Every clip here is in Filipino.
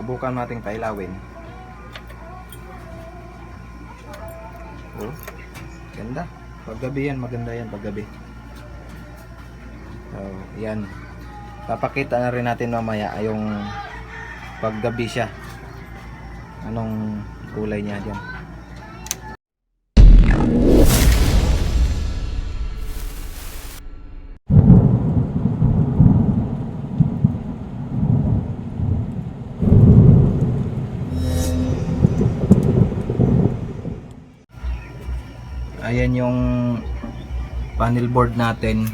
Subukan nating pailawin. Oh, ganda. Paggabi yan, maganda yan paggabi. So, yan. Papakita na rin natin mamaya yung paggabi siya. Anong kulay niya dyan. Ayan yung panel board natin.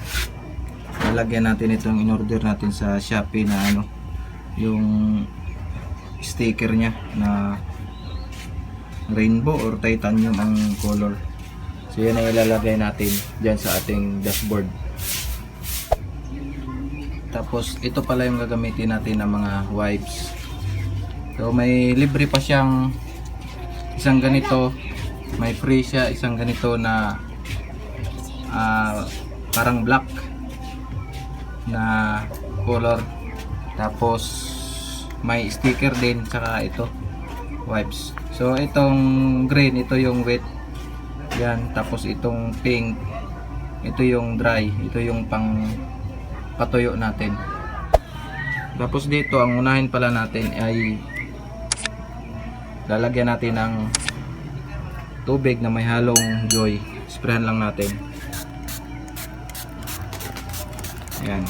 Lalagyan natin itong in-order natin sa Shopee na ano, yung sticker niya na rainbow or titanium ang color. So yan ay ilalagay natin dyan sa ating dashboard. Tapos ito pala yung gagamitin natin ng mga wipes. So may libre pa siyang isang ganito. May free siya isang ganito na parang black na color. Tapos may sticker din, saka ito wipes. So itong green, ito yung wet yan. Tapos itong pink, ito yung dry. Ito yung pang patuyo natin. Tapos dito ang unahin pala natin ay lalagyan natin ng tubig na may halong joy. Sprayan lang natin. Ayan.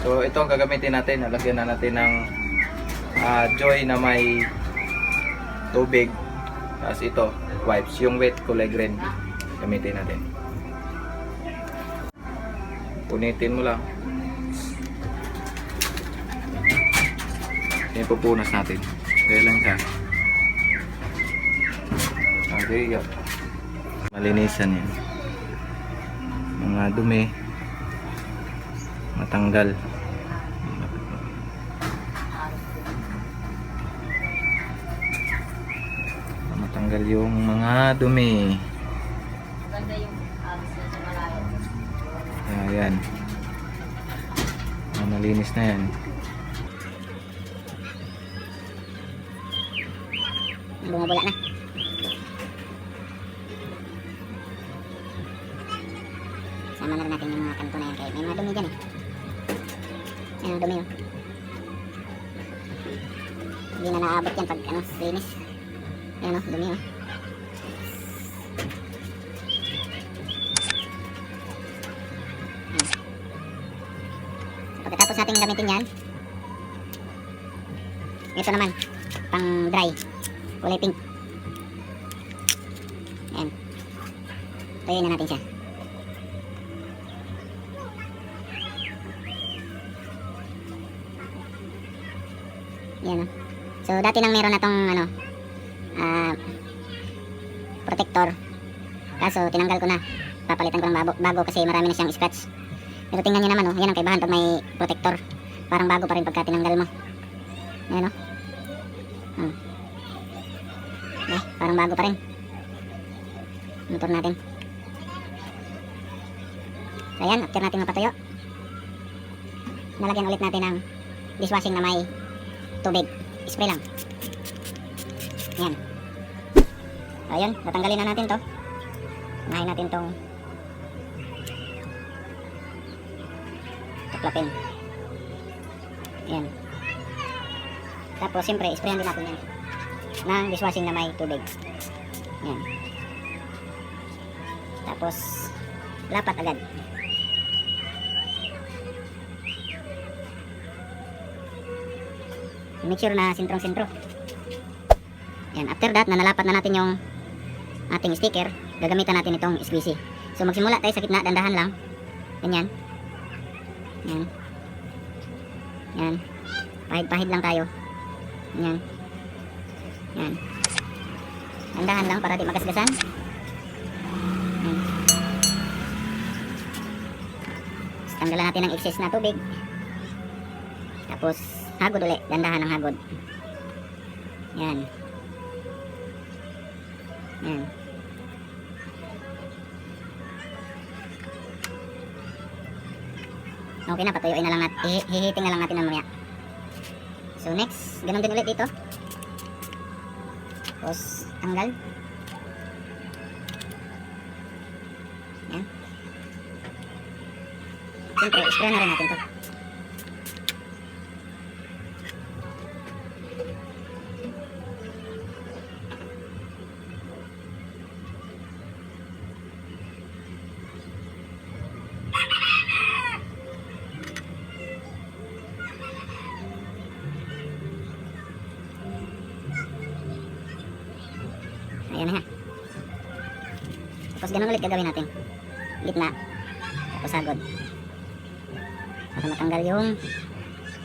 So ito ang gagamitin natin. Lalagyan na natin ng joy na may tubig. Tapos ito, wipes. Yung wet kulay green. Gamitin natin. Punitin mo lang. Yan, pupunas natin. Kaya lang siya. Okay, yun. Malinisan yan. Mga dumi matanggal. Matanggal yung mga dumi. Maganda yung sa malayo. Ayan. Malinis na yan. Bumabula na. Sama na rin natin yung mga kanto na yan kaya may mga dumi dyan eh. Ayan ang dumi oh. Hindi na naabot yan pag ano, linis. Ayan oh, dumi oh. So, pagkatapos natin gamitin yan, ito naman, pang dry, kulay pink. Ayan. Tuyuin na natin siya. Yan, oh. So dati nang meron na tong ano, protector. Kaso tinanggal ko na. Papalitan ko ng bago kasi marami na siyang scratch. Pero tingnan niyo naman oh, yan ang kaibahan pag may protector. Parang bago pa rin pagka tinanggal mo. Ayan oh. Parang bago pa rin. Motor natin. So ayan, after natin mapatuyo, nalagyan ulit natin ng dishwashing na may tubig. Spray lang. Yan. So ayun, natanggalin na natin to. Unahin natin tong tuklapin. Yan. Tapos siyempre, sprayan din natin yan ng dishwashing na may tubig. Yan. Tapos lapat agad. Make sure na sentrong-sentro. Yan, after that, na nalapat na natin yung ating sticker, gagamitan natin itong squeezy. So magsimula tayo sa gitna, dandahan lang. Ganyan. Yan. Yan. Pahid-pahid lang tayo. Yan. Yan. Dandahan lang para di magasgasan. Yan. Tanggalan natin ng excess na tubig. Tapos hagod ulit, dandahan ng hagod. Yan. Yan. Okay na, patuyuin na lang natin. Hihiting na lang natin mamaya. So So next, ganun din ulit dito. Tapos tanggal. Yan. Siyempre, spray na rin natin to. Ayan na ha. Tapos ganun ulit gagawin natin. Gitna. Tapos sagod. Para matanggal yung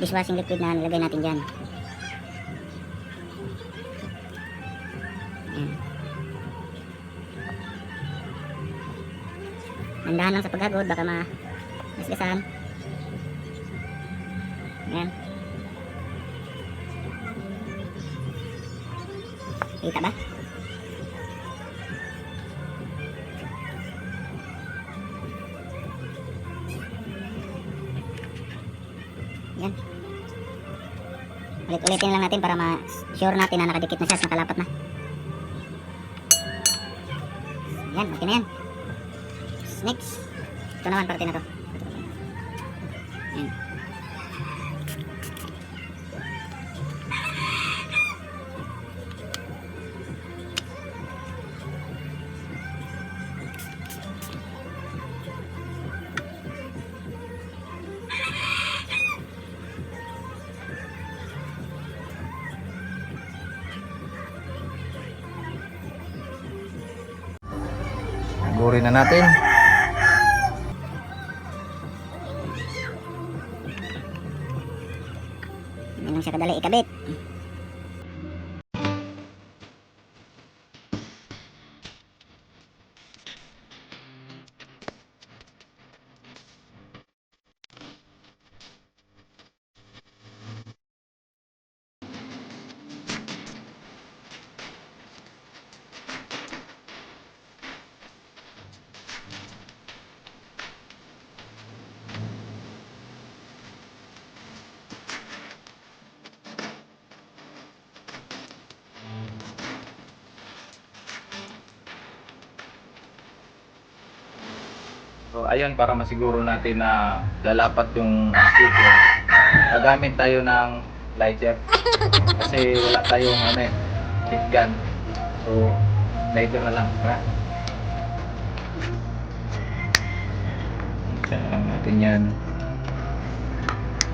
dishwashing liquid na nilagay natin dyan. Ayan. Nandahan lang sa paghagod. Baka ma-gasgasan. Ayan. Kita ba? Yan. Ulit-ulitin lang natin para ma-sure natin na nakadikit na siya at nakalapat na. Yan, okay na yan. Next. Ito naman, parte na to. Yan. Gurin na natin. Hindi lang siya kadali ikabit. So ayun, para masiguro natin na lalapat yung sticker, gagamit tayo ng lighter kasi wala tayong heat gun. So lighter na lang. Isa lang natin yan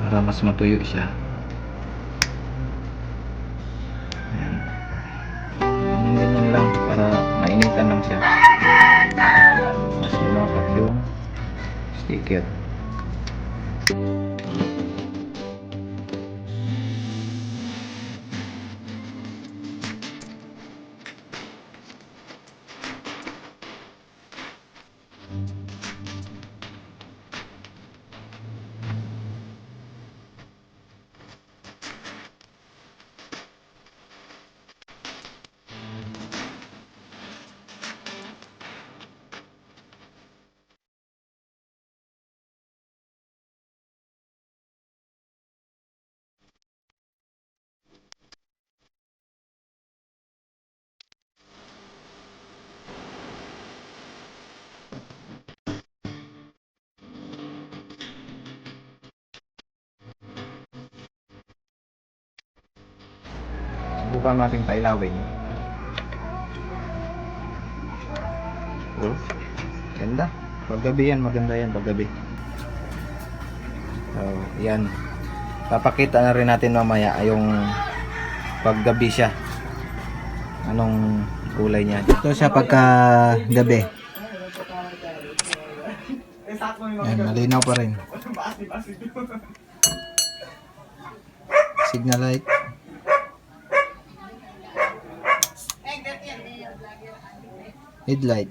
para mas matuyo siya. Ayan. Ganyan lang para mainitan lang siya. Mas lumapat yung sticker. Subukan natin pailawin. Oh, ganda. Paggabi yan, maganda yan paggabi. So, yan. Papakita na rin natin mamaya yung paggabi siya. Anong kulay niya. Ito siya pagka-gabi. Yan, malinaw pa rin. Signal light. Headlight.